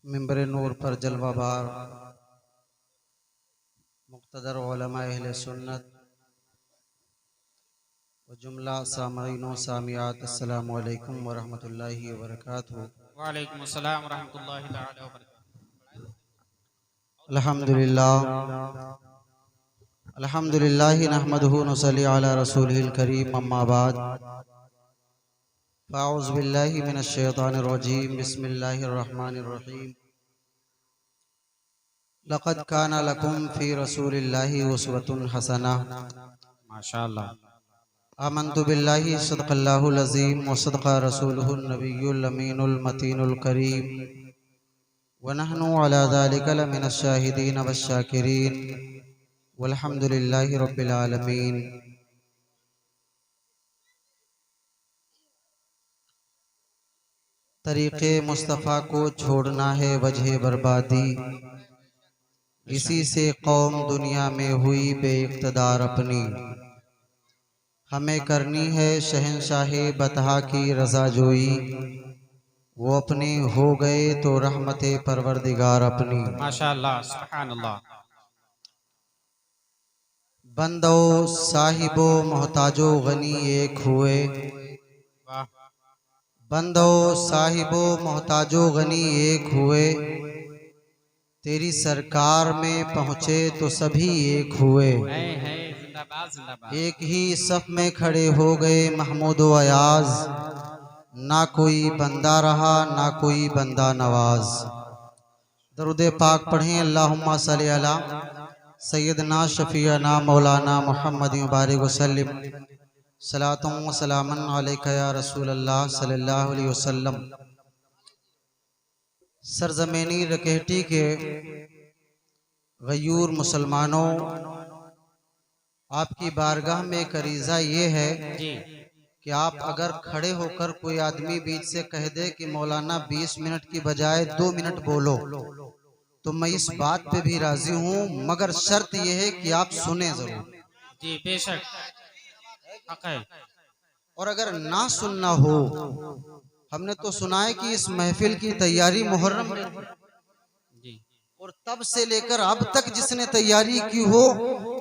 मिंबर नूर पर जलवाबार मुक़्तदर उलमा अहले सुन्नत व जुमला सामईन व सामियात अस्सलामु अलैकुम व रहमतुल्लाहि व बरकातुहू। वालेकुम अस्सलाम रहमतुल्लाहि तआला व बरकातुहू। अल्हम्दुलिल्लाह अल्हम्दुलिल्लाहि नहमदुहु व नसल्ली अला रसूलिहिल करीम, अम्मा बाद फ़अऊज़ु बिल्लाहि मिनश शैतानिर रजीम, बिस्मिल्लाहिर रहमानिर रहीम। लक़द काना लकुम फ़ी रसूलिल्लाहि उस्वतुन हसनह। माशाअल्लाह। आमन्तु बिल्लाहि सदक़ल्लाहुल अज़ीम व सदक़ा रसूलुहुन नबियुल अमीनुल मतीनुल करीम व नहनु अला ज़ालिका लमिनश शाहिदीन वश्शाकिरीन वल्हम्दुलिल्लाहि रब्बिल आलमीन। तरीक़े मुस्तफ़ा को छोड़ना है वजह बर्बादी, इसी से कौम दुनिया में हुई बेइक़्तिदार अपनी। हमें करनी है शहंशाहे बतहा की रज़ा जोई, वो अपने हो गए तो रहमते परवरदिगार अपनी। माशाअल्लाह सुब्हानअल्लाह। बंदो साहिबो मोहताजो गनी एक हुए, वाह। बंदो साहिबो मोहताजो गनी एक हुए, तेरी सरकार में पहुँचे तो सभी एक हुए। है जिंदाबाद जिंदाबाद। एक ही सफ में खड़े हो गए महमूद व अयाज, ना कोई बंदा रहा ना कोई बंदा नवाज। दरूद पाक पढ़ें। अल्लाहुम्मा सल्ली अला सैयदना शफीअना मौलाना मुहम्मद बारिक वसल्लम सलातुम व सलामन अलैका या रसूल अल्लाह सल्लल्लाहु अलैहि वसल्लम। सरजमीनी रकेटी के गयूर मुसलमानों, आपकी बारगाह में एक अरीज़ा ये है जी कि आप अगर खड़े होकर कोई आदमी बीच से कह दे कि मौलाना 20 मिनट की बजाय 2 मिनट बोलो, तो मैं इस बात पे भी राजी हूँ, मगर शर्त यह है कि आप सुने जरूर। जी बेशक हक है। और अगर ना सुनना हो, हमने तो सुना है कि इस महफिल की तैयारी मुहर्रम में थी, जी और तब से लेकर अब तक जिसने तैयारी की हो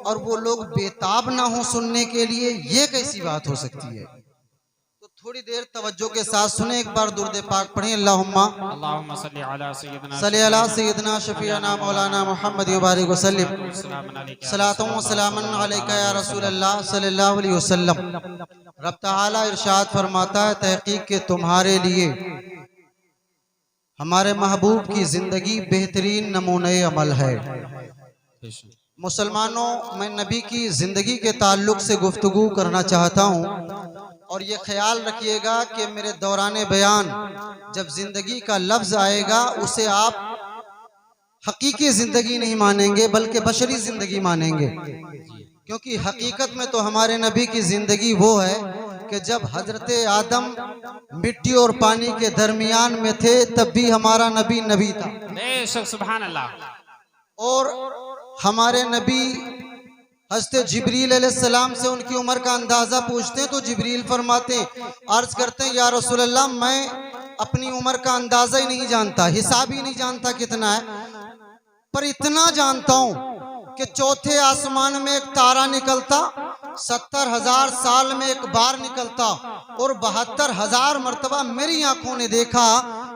और वो लोग बेताब ना हो सुनने के लिए, ये कैसी बात हो सकती है? तो थोड़ी देर तवज्जो के साथ सुने, एक बार दुरूद पाक पढ़ें। अल्लाहुम्मा अल्लाहुम्मा सल्ली अला सय्यदना सल्ली अला सय्यदना शफीअना मौलाना मुहम्मद बारिक वसल्लम सलातुम व सलामन अलैका या रसूल अल्लाह सल्लल्लाहु अलैहि वसल्लम। रब तआला इरशाद फरमाता है, तहकीक के तुम्हारे लिए हमारे महबूब की जिंदगी बेहतरीन नमूने अमल है। मुसलमानों, मैं नबी की जिंदगी के ताल्लुक से गुफ्तगू करना चाहता हूँ, और ये ख्याल रखिएगा कि मेरे दौरान बयान जब जिंदगी का लफ्ज आएगा, उसे आप हकीकी जिंदगी नहीं मानेंगे बल्कि बशरी जिंदगी मानेंगे, क्योंकि हकीकत में तो हमारे नबी की जिंदगी वो है कि जब हजरत आदम मिट्टी और पानी के दरमियान में थे, तब भी हमारा नबी नबी था। बेशक सुभान अल्लाह। और हमारे नबी हज़रत जिब्रील अलैहिस्सलाम से उनकी उम्र का अंदाजा पूछते हैं, तो जिब्रील फरमाते हैं, अर्ज करते हैं, या रसूल अल्लाह, मैं अपनी उम्र का अंदाजा ही नहीं जानता, हिसाब ही नहीं जानता कितना है, पर इतना जानता हूं कि चौथे आसमान में एक तारा निकलता, 70,000 साल में एक बार निकलता, और 72,000 मर्तबा मेरी आंखों ने देखा।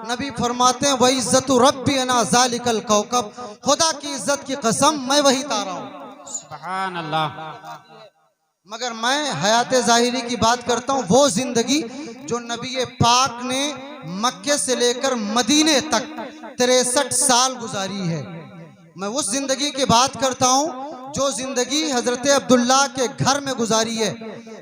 नबी फरमाते हैं, वही इज्जतु रब्बी अना ज़ालिकल कौकब, खुदा की इज्जत की कसम मैं वही तारा हूं। सुभान अल्लाह। मगर मैं हयात ज़ाहिरी की बात करता हूँ, वो जिंदगी जो नबी पाक ने मक्के से लेकर मदीने तक 63 साल गुजारी है। मैं उस जिंदगी की बात करता हूँ जो जिंदगी हजरत अब्दुल्ला के घर में गुजारी है।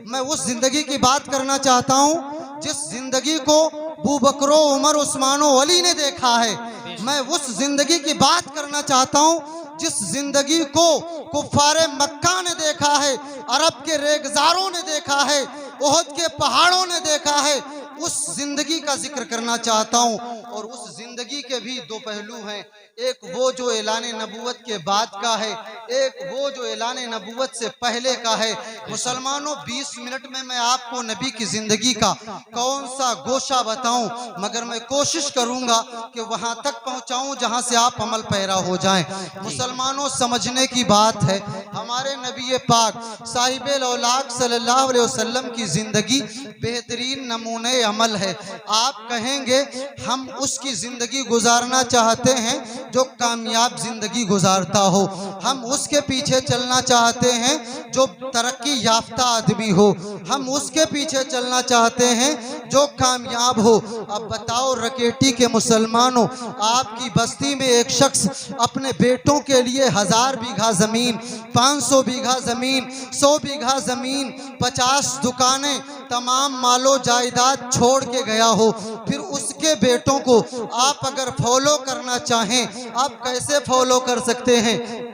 मैं उस जिंदगी की बात करना चाहता हूँ जिस जिंदगी को अबू बकर, उमर, उस्मान और अली ने देखा है। मैं उस जिंदगी की बात करना चाहता हूँ जिस जिंदगी को कुफारे मक्का ने देखा है, अरब के रेगजारों ने देखा है, ओहद के पहाड़ों ने देखा है। उस जिंदगी का जिक्र करना चाहता हूँ। और उस जिंदगी के भी दो पहलू हैं, एक वो जो ऐलान नबूवत के बाद का है, एक वो जो ऐलान नबूवत से पहले का है। मुसलमानों 20 मिनट में मैं आपको नबी की जिंदगी का कौन सा गोशा बताऊं, मगर मैं कोशिश करूंगा कि वहां तक पहुंचाऊं जहां से आप अमल पैरा हो जाएं। मुसलमानों समझने की बात है, हमारे नबी पाक साहिबे लौलाक सल्लल्लाहु अलैहि वसल्लम की जिंदगी बेहतरीन नमूने अमल है। आप कहेंगे हम उसकी जिंदगी गुजारना चाहते हैं जो कामयाब जिंदगी गुजारता हो, हम उसके पीछे चलना चाहते हैं जो तरक्की याफ्ता आदमी हो, हम उसके पीछे चलना चाहते हैं जो कामयाब हो। अब बताओ रकेटी के मुसलमानों, आपकी बस्ती में एक शख्स अपने बेटों के लिए 1000 बीघा जमीन, 500 बीघा जमीन, 100 बीघा जमीन, 50 दुकानें, तमाम मालो जायदाद छोड़ के गया हो, फिर उसके बेटों को आप अगर फॉलो करना चाहें, आप कैसे फॉलो कर सकते हैं?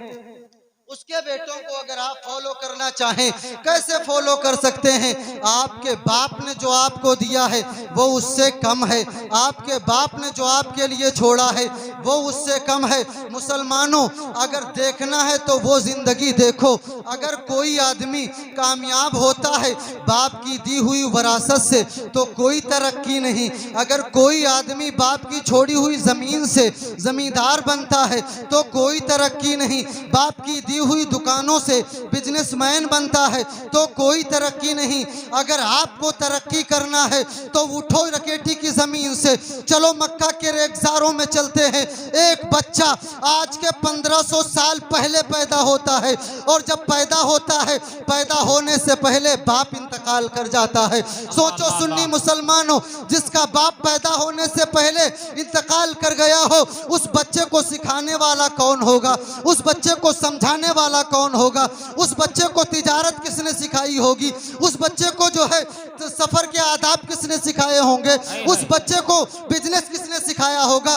उसके बेटों को अगर आप फॉलो करना चाहें, कैसे फॉलो कर सकते हैं? आपके बाप ने जो आपको दिया है वो उससे कम है, आपके बाप ने जो आपके लिए छोड़ा है वो उससे कम है। मुसलमानों अगर देखना है तो वो जिंदगी देखो। अगर कोई आदमी कामयाब होता है बाप की दी हुई विरासत से तो कोई तरक्की नहीं, अगर कोई आदमी बाप की छोड़ी हुई जमीन से जमींदार बनता है तो कोई तरक्की नहीं, बाप की दी हुई दुकानों से बिजनेसमैन बनता है तो कोई तरक्की नहीं। अगर आपको तरक्की करना है तो उठो रकेटी की जमीन से, चलो मक्का के रेगिस्तानों में चलते हैं। एक बच्चा आज के 1500 साल पहले पैदा होता है, और जब पैदा होता है पैदा होने से पहले बाप इंतकाल कर जाता है। सोचो सुन्नी मुसलमानों, जिसका बाप पैदा होने से पहले इंतकाल कर गया हो, उस बच्चे को सिखाने वाला कौन होगा? उस बच्चे को समझाने वाला कौन होगा? उस बच्चे को तिजारत किसने सिखाई होगी? उस बच्चे को जो है सफर के आदाब किसने सिखाए होंगे? उस बच्चे को बिजनेस किसने सिखाया होगा?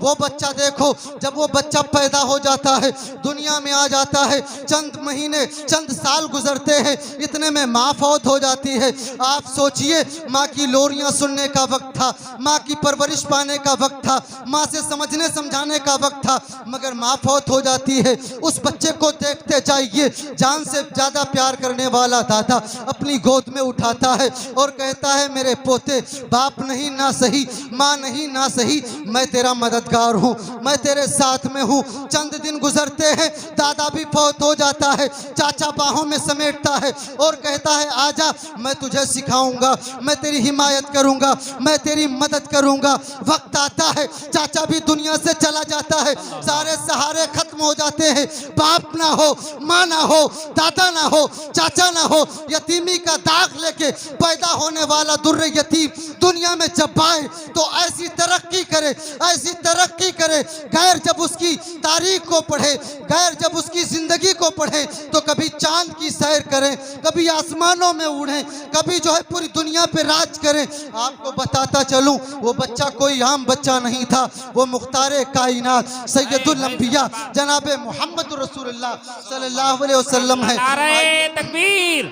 वो बच्चा देखो, जब वो बच्चा पैदा हो जाता है, दुनिया में आ जाता है, चंद महीने चंद साल गुजरते हैं, इतने में माँ फौत हो जाती है। आप सोचिए, माँ की लोरियां सुनने का वक्त था, माँ की परवरिश पाने का वक्त था, माँ से समझने समझाने का वक्त था, मगर माँ फौत हो जाती है। उस बच्चे को देखते जाइए, जान से ज्यादा प्यार करने वाला दादा अपनी गोद में उठाता है और कहता है मेरे पोते, बाप नहीं ना सही, माँ नहीं ना सही, मैं तेरा मददगार हूँ, मैं तेरे साथ में हूँ। चंद दिन गुजरते हैं, दादा भी फौत हो जाता है, चाचा बाहों में समेटता है और कहता है आजा, मैं तुझे सिखाऊंगा, मैं तेरी हिमायत करूंगा, मैं तेरी मदद करूंगा। वक्त आता है, चाचा भी दुनिया से चला जाता है, सारे सहारे खत्म हो जाते हैं, बाप ना हो, माँ ना हो, दादा ना हो, चाचा ना हो, यतीमी का दाग लेके पैदा होने वाला दुर्रे यतीम दुनिया में जब आए तो ऐसी तरक्की करे, ऐसी तरक्की करे, गैर जब उसकी तारीख को पढ़े, गैर जब उसकी जिंदगी को पढ़े तो कभी चांद की सैर करें, कभी आसमानों में उड़ें, कभी जो है पूरी दुनिया पे राज करें। आपको बताता चलूं, वो बच्चा कोई आम बच्चा नहीं था, वो मुख्तारे कायनात सैयदुल अंबिया जनाबे मोहम्मद रसूलुल्लाह सल्लल्लाहु अलैहि वसल्लम है। नारे तकबीर,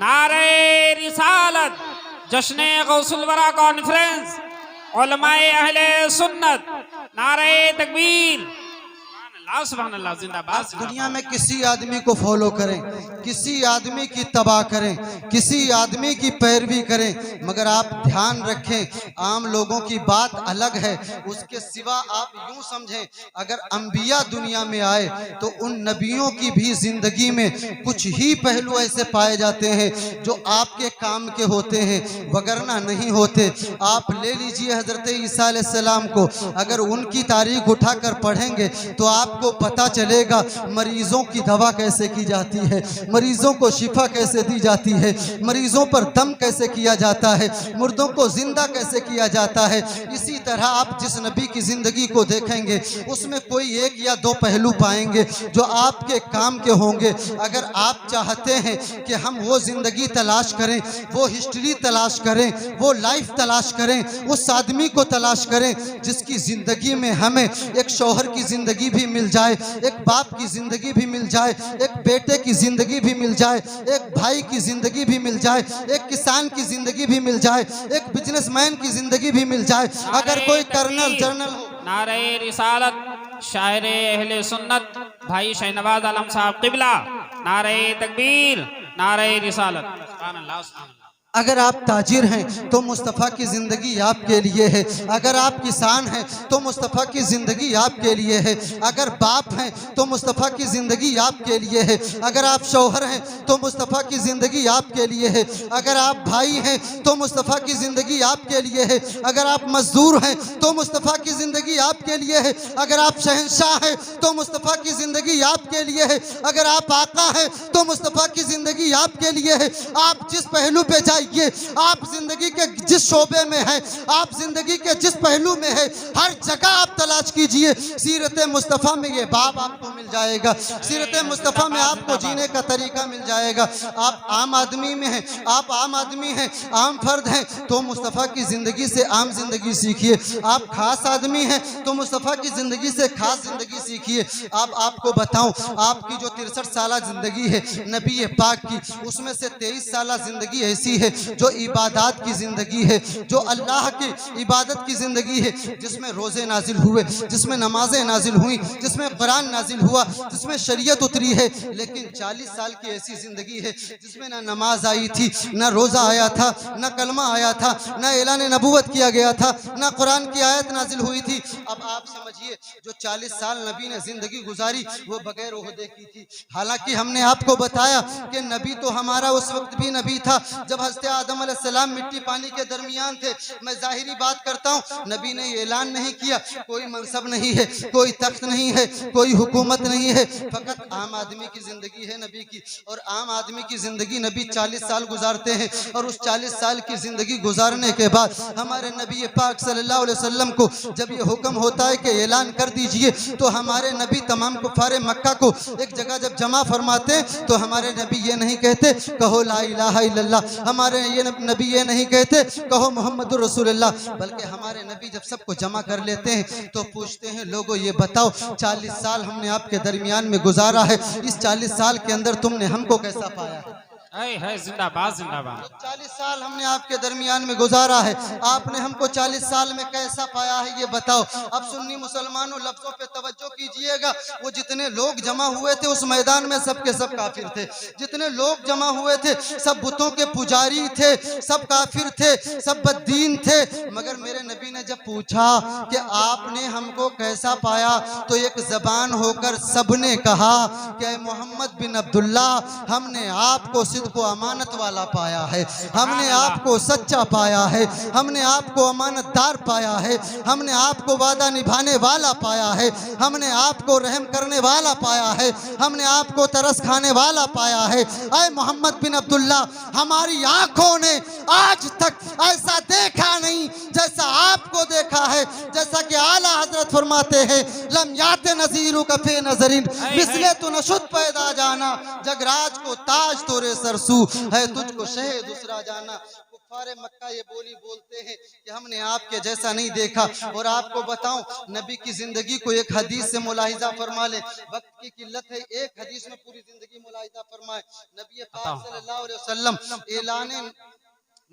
नारे रिसालत, जश्ने गौसुल वरा कॉन्फ्रेंस, उलमाए अहले सुन्नत, नारे तकबीर, सुभान अल्लाह, जिंदाबाद। दुनिया में किसी आदमी को फॉलो करें, किसी आदमी की तबाह करें, किसी आदमी की पैरवी करें, मगर आप ध्यान रखें आम लोगों की बात अलग है, उसके सिवा आप यूं समझें अगर अंबिया दुनिया में आए तो उन नबियों की भी जिंदगी में कुछ ही पहलू ऐसे पाए जाते हैं जो आपके काम के होते हैं वगरना नहीं होते। आप ले लीजिए हजरत ईसा अलैहिस्सलाम को, अगर उनकी तारीख उठाकर पढ़ेंगे तो आप को पता चलेगा मरीजों की दवा कैसे की जाती है, मरीजों को शिफा कैसे दी जाती है, मरीजों पर दम कैसे किया जाता है, मुर्दों को जिंदा कैसे किया जाता है। इसी तरह आप जिस नबी की जिंदगी को देखेंगे उसमें कोई एक या दो पहलू पाएंगे जो आपके काम के होंगे। अगर आप चाहते हैं कि हम वो जिंदगी तलाश करें, वो हिस्ट्री तलाश करें, वो लाइफ तलाश करें, उस आदमी को तलाश करें जिसकी जिंदगी में हमें एक शौहर की जिंदगी भी मिल मिल जाए, एक बाप की जिंदगी भी मिल जाए, एक बेटे की जिंदगी भी मिल जाए, एक भाई की जिंदगी भी मिल जाए, एक किसान की जिंदगी भी मिल जाए, एक बिजनेसमैन की जिंदगी भी मिल जाए, अगर कोई कर्नल जनरल हो। नारे रिसालत शायर अहले सुन्नत भाई शहनवाज आलम साहब किबला। नारे तकबीर, नारे रिसालत। सुभान अल्लाह, सुभान अल्लाह। अगर आप ताजिर हैं तो मुस्तफ़ा की ज़िंदगी आपके लिए है, अगर आप किसान हैं तो मुस्तफ़ा की ज़िंदगी आपके लिए है, अगर बाप हैं तो मुस्तफ़ा की ज़िंदगी आपके लिए है, अगर आप शौहर हैं तो मुस्तफ़ा की ज़िंदगी आपके लिए है, अगर आप भाई हैं तो मुस्तफ़ा की ज़िंदगी आपके लिए है, अगर आप मजदूर हैं तो मुस्तफ़ा की ज़िंदगी आपके लिए है, अगर आप शहंशाह हैं तो मुस्तफ़ा की ज़िंदगी आपके लिए है, अगर आप आका हैं तो मुस्तफ़ा की ज़िंदगी आपके लिए है। आप जिस पहलू पे जाइए, आप जिंदगी के जिस शोबे में हैं, आप जिंदगी के जिस पहलू में है, हर जगह आप तलाश कीजिए, सीरत मुस्तफ़ा में ये बाब आपको मिल जाएगा, सीरत मुस्तफ़ा में आपको जीने का तरीका मिल जाएगा। आप आम आदमी में हैं, आप आम आदमी हैं, आम फर्द हैं, तो मुस्तफ़ा की ज़िंदगी से आम जिंदगी सीखिए। आप खास आदमी हैं तो मुस्तफ़ा की ज़िंदगी से खास जिंदगी सीखिए। आपको बताऊं, आपकी जो 63 साल जिंदगी है नबी पाक की, उसमें से 23 साल जिंदगी ऐसी है जो इबादत की ज़िंदगी है, जो अल्लाह की इबादत की ज़िंदगी है, जिसमें रोज़े नाजिल हुए, जिसमें नमाजें नाजिल हुई, जिसमें कुरान नाजिल हुआ, जिसमें शरीयत उतरी है। लेकिन 40 साल की ऐसी ज़िंदगी है जिसमें ना नमाज आई थी, ना रोज़ा आया था, ना कलमा आया था, ना ऐलान नबूवत किया गया था, ना कुरान की आयत नाजिल हुई थी। अब आप समझिए, जो 40 साल नबी ने ज़िंदगी गुजारी वो बगैर ओहदे की थी। हालांकि हमने आपको बताया कि नबी तो हमारा उस वक्त भी नबी था जब हज़रत आदम अलैहिस्सलाम मिट्टी पानी के दरमियान थे। मैं जाहिरी बात करता हूँ, नबी ने ये ऐलान नहीं किया कोई मनसब नहीं है, कोई तख्त नहीं है, कोई हुकूमत नहीं है, फ़कत आम आदमी की ज़िंदगी है नबी की। और आम आदमी की ज़िंदगी नबी 40 साल गुजारते हैं, और उस 40 साल की ज़िंदगी गुजारने के बाद हमारे नबी पाक सल्लल्लाहु अलैहि वसल्लम को जब ये हुक्म होता है कि ऐलान कर दीजिए, तो हमारे नबी तमाम कुफ़ारे मक्का को एक जगह जब जमा फरमाते हैं तो हमारे नबी ये नहीं कहते कहो ला इलाहा इल्लल्लाह, हमारे ये नबी ये नहीं कहते कहो मोहम्मदुर रसूलुल्लाह, बल्कि हमारे नबी जब सबको जमा कर लेते हैं तो पूछते हैं लोगों ये बताओ 40 साल हमने आपके दरमियान में गुजारा है, इस 40 साल के अंदर तुमने हमको कैसा पाया है? है जिंदाबाद, जिंदाबाद। 40 साल हमने आपके दरमियान में गुजारा है, आपने हमको 40 साल में कैसा पाया है ये बताओ। अब सुन्नी मुसलमानों लफ्जों पे तवज्जो कीजिएगा, वो जितने लोग जमा हुए थे उस मैदान में सब के सब काफिर थे, जितने लोग जमा हुए थे सब बुतों के पुजारी थे, सब काफिर थे, सब बद्दीन थे। मगर मेरे नबी ने जब पूछा कि आपने हमको कैसा पाया, तो एक जबान होकर सबने कहा कि मोहम्मद बिन अब्दुल्ला, हमने आपको को अमानत वाला पाया है, हमने आपको सच्चा पाया है, हमने आपको अमानतदार पाया है, हमने आपको वादा निभाने वाला पाया है, हमने आपको रहम करने वाला पाया है, हमने आपको तरस खाने वाला पाया है। ऐ मोहम्मद बिन अब्दुल्ला, हमारी आंखों ने आज तक ऐसा देखा नहीं जैसा आपको देखा है। जैसा कि आला हजरत फरमाते हैं, लम याते नजीरू कफे नजरिन मिसले तो नशुद पैदा जाना, जगराज को ताज तोरे सरसू है, तुझको शहे दूसरा जाना। कुफारे मक्का ये बोली बोलते हैं कि हमने आपके जैसा नहीं देखा। और आपको बताऊं, नबी की जिंदगी को एक हदीस से मुलाहिजा फरमा ले, वक्त की किल्लत है, एक हदीस में पूरी जिंदगी मुलाहिजा फरमाए। नबी पाक सल्लल्लाहु अलैहि वसल्लम ऐलान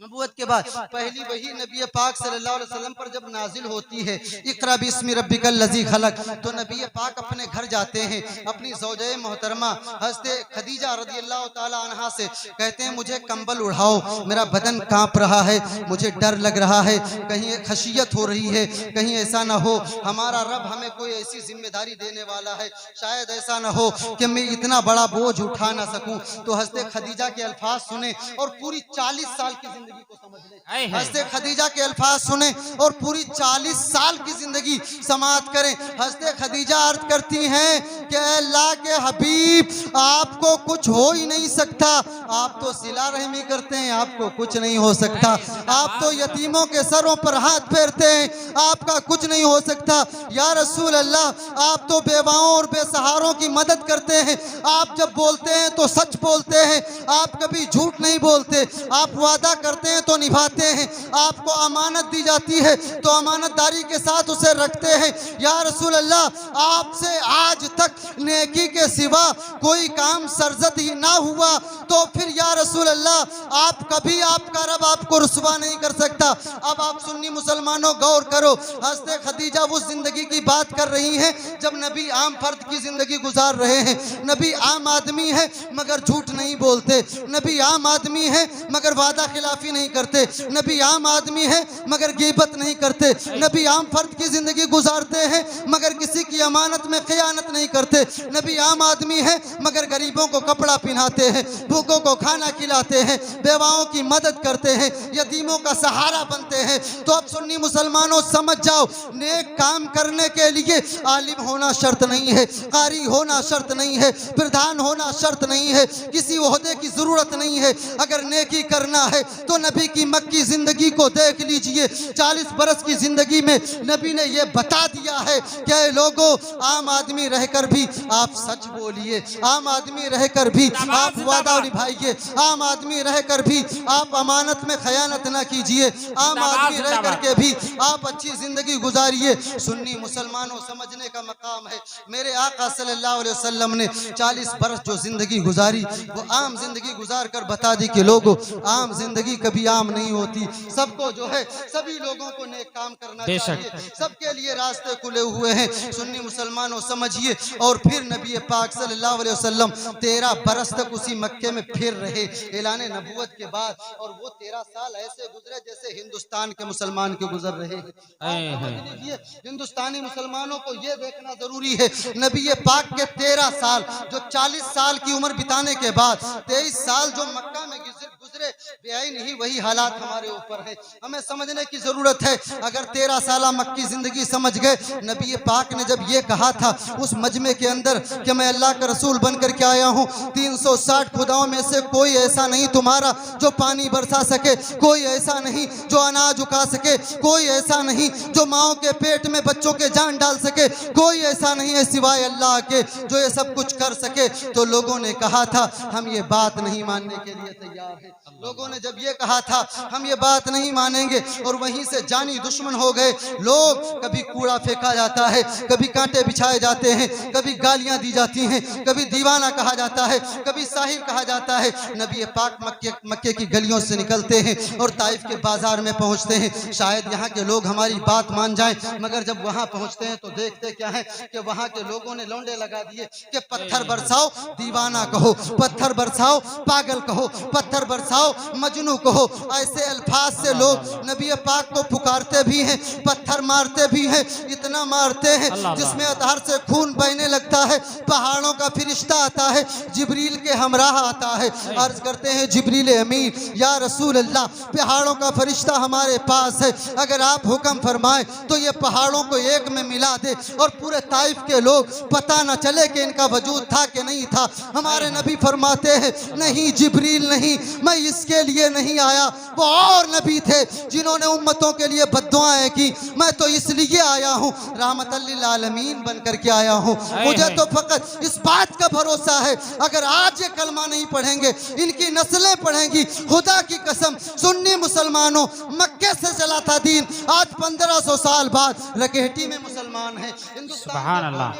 नबूवत के बाद पहली वही नबी पाक सल्लल्लाहु अलैहि वसल्लम पर जब नाजिल होती है, इक़रा बिस्मि रब्बिकल लज़ी खलक, तो नबी पाक अपने घर जाते हैं, अपनी ज़ौजे मोहतरमा हज़रत खदीजा रज़ियल्लाहु ताला अन्हा से कहते हैं मुझे कंबल उड़ाओ, मेरा बदन कांप रहा है, मुझे डर लग रहा है, कहीं खशियत हो रही है, कहीं ऐसा ना हो हमारा रब हमें कोई ऐसी जिम्मेदारी देने वाला है, शायद ऐसा ना हो कि मैं इतना बड़ा बोझ उठा ना सकूं। तो हज़रत खदीजा के अल्फाज सुने और पूरी 40 साल की जिंदगी को समझ ले। हज़रत खदीजा के अल्फाज सुने और पूरी 40 साल की जिंदगी समाअत करें। हज़रत खदीजा अर्ज करती हैं कि अल्लाह के हबीब आपको कुछ हो ही नहीं सकता, आप तो सिला रहमी करते हैं, आपको कुछ नहीं हो सकता, आप तो यतीमों के सरों पर हाथ फेरते हैं, आपका कुछ नहीं हो सकता। या रसूल अल्लाह, आप तो बेवाओं और बेसहारों की मदद करते हैं, आप जब बोलते हैं तो सच बोलते हैं, आप कभी झूठ नहीं बोलते, आप वादा करते हैं तो निभाते हैं, आपको अमानत दी जाती है तो अमानतदारी के साथ उसे रखते हैं। या रसूल अल्लाह, आपसे आज तक नेकी के सिवा कोई काम सरजद ही ना हुआ, तो फिर या रसूल अल्लाह, आप कभी आपका रब आपको रुसवा नहीं कर सकता। अब आप सुन्नी मुसलमानों गौर करो, हज़रत खदीजा वो जिंदगी की बात कर रही हैं जब नबी आम फर्द की जिंदगी गुजार रहे हैं। नबी आम आदमी है मगर झूठ नहीं बोलते, नबी आम आदमी है मगर वादा खिलाफी नहीं करते, नबी आम आदमी है मगर गीबत नहीं करते, नबी आम फर्द की जिंदगी गुजारते हैं मगर किसी की अमानत में खयानत नहीं करते, नबी आम आदमी है मगर गरीबों को कपड़ा पहनाते हैं, भूखों को खाना खिलाते हैं, बेवाओं की मदद करते हैं, यतीमों का सहारा बनते हैं। तो अब सुन्नी मुसलमानों समझ जाओ, नेक काम करने के लिए आलिम होना शर्त नहीं है, कारी होना शर्त नहीं है, प्रधान होना शर्त नहीं है, किसी ओहदे की जरूरत नहीं है। अगर नेकी करना है तो नबी की मक्की जिंदगी को देख लीजिए, 40 बरस की जिंदगी में नबी ने यह बता दिया है कि लोगों, आम आदमी रहकर भी आप सच बोलिए, आम आदमी रहकर भी आप वादा निभाइए, आम आदमी रहकर भी आप अमानत में खयानत ना कीजिए, आम आदमी रह करके भी आप अच्छी जिंदगी गुजारिए। सुन्नी मुसलमानों समझने का मकाम है, मेरे आका सल्लल्लाहु अलैहि वसल्लम ने 40 बरस जो जिंदगी गुजारी वो आम जिंदगी गुजार कर बता दी कि लोगों, आम जिंदगी कभी आम नहीं होती, सबको जो है सभी लोगों को नेक काम करना चाहिए, सबके लिए रास्ते खुले हुए हैं। सुन्नी मुसलमानों समझिए। और फिर नबी पाक सल्लल्लाहु अलैहि वसल्लम 13 बरस तक उसी मक्के में फिर रहे ऐलान नबूवत के बाद, और वो 13 साल ऐसे गुजरे जैसे हिंदुस्तान के मुसलमान के गुजर रहे हैं। हिंदुस्तानी मुसलमानों को ये देखना जरूरी है, नबी पाक के 13 साल जो 40 साल की उम्र बिताने के बाद 23 साल जो मक्का में गुजरे, बेआई नहीं वही हालात हमारे ऊपर है, हमें समझने की जरूरत है। अगर 13 साल मक्की जिंदगी समझ गए, नबी पाक ने जब ये कहा था उस मजमे के अंदर कि मैं अल्लाह का रसूल बनकर के आया हूँ, 360 खुदाओं में से कोई ऐसा नहीं तुम्हारा जो पानी बरसा सके, कोई ऐसा नहीं जो अनाज उगा सके, कोई ऐसा नहीं जो माओ के पेट में बच्चों के जान डाल सके, कोई ऐसा नहीं है सिवाय अल्लाह के जो ये सब कुछ कर सके। तो लोगों ने कहा था हम ये बात नहीं मानने के लिए तैयार हैं, लोगों ने जब ये कहा था हम ये बात नहीं मानेंगे, और वहीं से जानी दुश्मन हो गए लोग। कभी कूड़ा फेंका जाता है, कभी कांटे बिछाए जाते हैं, कभी गालियां दी जाती हैं, कभी दीवाना कहा जाता है, कभी साहिर कहा जाता है। नबी पाक मक्के की गलियों से निकलते हैं और ताइफ के बाजार में पहुंचते हैं, शायद यहाँ के लोग हमारी बात मान जाएं, मगर जब वहां पहुंचते हैं तो देखते क्या है कि वहां के लोगों ने लौंडे लगा दिए कि पत्थर बरसाओ दीवाना कहो, पत्थर बरसाओ पागल कहो, पत्थर बरसाओ मजनू कहो। ऐसे अल्फाज से लोग नबी पाक को पुकारते भी हैं, पत्थर मारते भी हैं, इतना मारते हैं जिसमें अतहर से खून बहने लगता है। पहाड़ों का फरिश्ता आता है, जिब्रील के हमराह आता है, अर्ज करते हैं जिब्रील अमीन या रसूल अल्लाह, पहाड़ों का फरिश्ता हमारे पास है, अगर आप हुक्म फरमाए तो ये पहाड़ों को एक में मिला दे और पूरे ताइफ के लोग पता न चले कि इनका वजूद था कि नहीं था। हमारे नबी फरमाते हैं नहीं जिब्रील नहीं, मैं इसके लिए नहीं आया, वो और नबी थे जिन्होंने उम्मतों के लिए बद्दुआएं की, मैं तो इसलिए आया हूँ रहमतल लिल आलमीन बन करके आया हूँ। मुझे तो फकत इस बात का भरोसा है अगर आज ये कलमा नहीं पढ़ेंगे इनकी नस्लें पढ़ेंगी। खुदा की कसम सुन्नी मुसलमानों, मक्के से चला था दीन, आज 1500 साल बाद रकेटी में मुसलमान है। सुभान अल्लाह,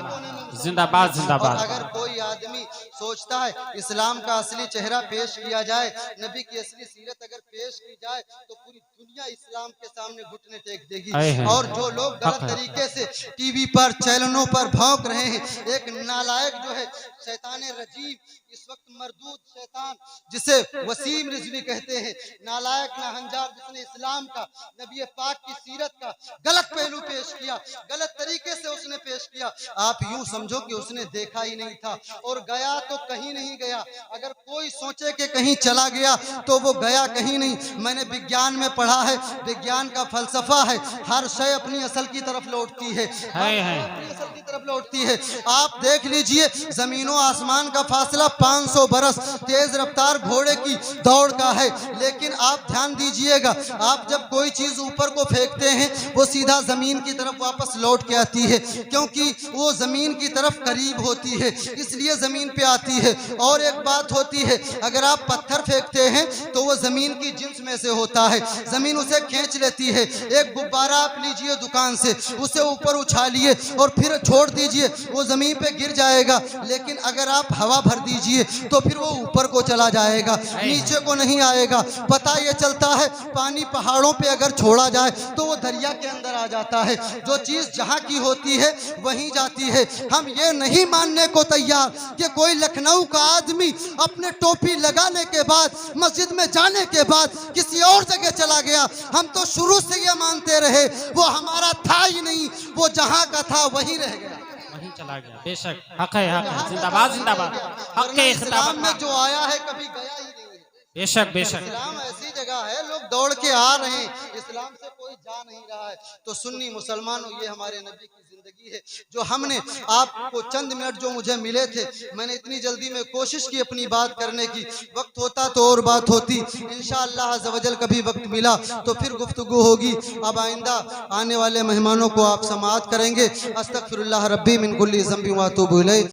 जिंदाबाद जिंदाबाद। अगर कोई आदमी सोचता है इस्लाम का असली चेहरा पेश किया जाए, नबी की असली सीरत अगर पेश की जाए तो पूरी दुनिया इस्लाम के सामने घुटने टेक देगी। और जो लोग गलत तरीके से टीवी पर चैनलों पर भौंक रहे हैं, एक नालायक जो है शैतान रजीम, इस वक्त मरदूद शैतान जिसे वसीम रिजवी कहते हैं, नालायक नाहंजार, जिसने इस्लाम का नबी पाक की सीरत का गलत पहलू पेश किया, गलत तरीके से उसने पेश पेश किया, आप यूं समझो कि उसने देखा ही नहीं था और गया तो कहीं नहीं गया। अगर कोई सोचे कि कहीं चला गया तो वो गया कहीं नहीं। मैंने विज्ञान में पढ़ा है, विज्ञान का फलसफा है, हर शय अपनी असल की तरफ लौटती है, अपनी असल की तरफ लौटती है। आप देख लीजिए जमीनों आसमान का फासला 500 बरस तेज रफ्तार घोड़े की दौड़ का है, लेकिन आप ध्यान दीजिएगा, आप जब कोई चीज ऊपर को फेंकते हैं वो सीधा जमीन की तरफ वापस लौट के आती है, क्योंकि वो जमीन की तरफ करीब होती है, इसलिए जमीन पे आती है। और एक बात होती है, अगर आप पत्थर फेंकते हैं तो वो जमीन की जिन्स में से होता है, जमीन उसे खींच लेती है। एक गुब्बारा आप लीजिए दुकान से, उसे ऊपर उछालिए और फिर छोड़ दीजिए, वो जमीन पे गिर जाएगा, लेकिन अगर आप हवा भर दीजिए तो फिर वो ऊपर को चला जाएगा, नीचे को नहीं आएगा। पता ये चलता है पानी पहाड़ों पे अगर छोड़ा जाए तो वो दरिया के अंदर आ जाता है। जो चीज जहां की होती है वहीं जाती है। हम ये नहीं मानने को तैयार कि कोई लखनऊ का आदमी अपने टोपी लगाने के बाद, मस्जिद में जाने के बाद किसी और जगह चला गया। हम तो शुरू से ये मानते रहे वो हमारा था ही नहीं, वो जहां का था वहीं रह गया, वहीं चला गया। बेशक हक है, हक है, जिंदाबाद जिंदाबाद, हक के इस्लाम में खिताब। जो आया है कभी गया ही नहीं है। बेशक बेशक इस्लाम ऐसी जगह है, लोग दौड़ के आ रहे हैं, इस्लाम से कोई जा नहीं रहा है। तो सुन्नी मुसलमानों, ये हमारे नबी की जिंदगी है जो हमने आपको चंद मिनट जो मुझे मिले थे, मैंने इतनी जल्दी में कोशिश की अपनी बात करने की, वक्त होता तो और बात होती। इंशाअल्लाह अज़्ज़ व जल कभी वक्त मिला तो फिर गुफ्तगू होगी। अब आइंदा आने वाले मेहमानों को आप समाअत करेंगे। अस्तगफिरुल्लाह रब्बी मिन कुल्ली ज़ंबि व अतूबु इलैह।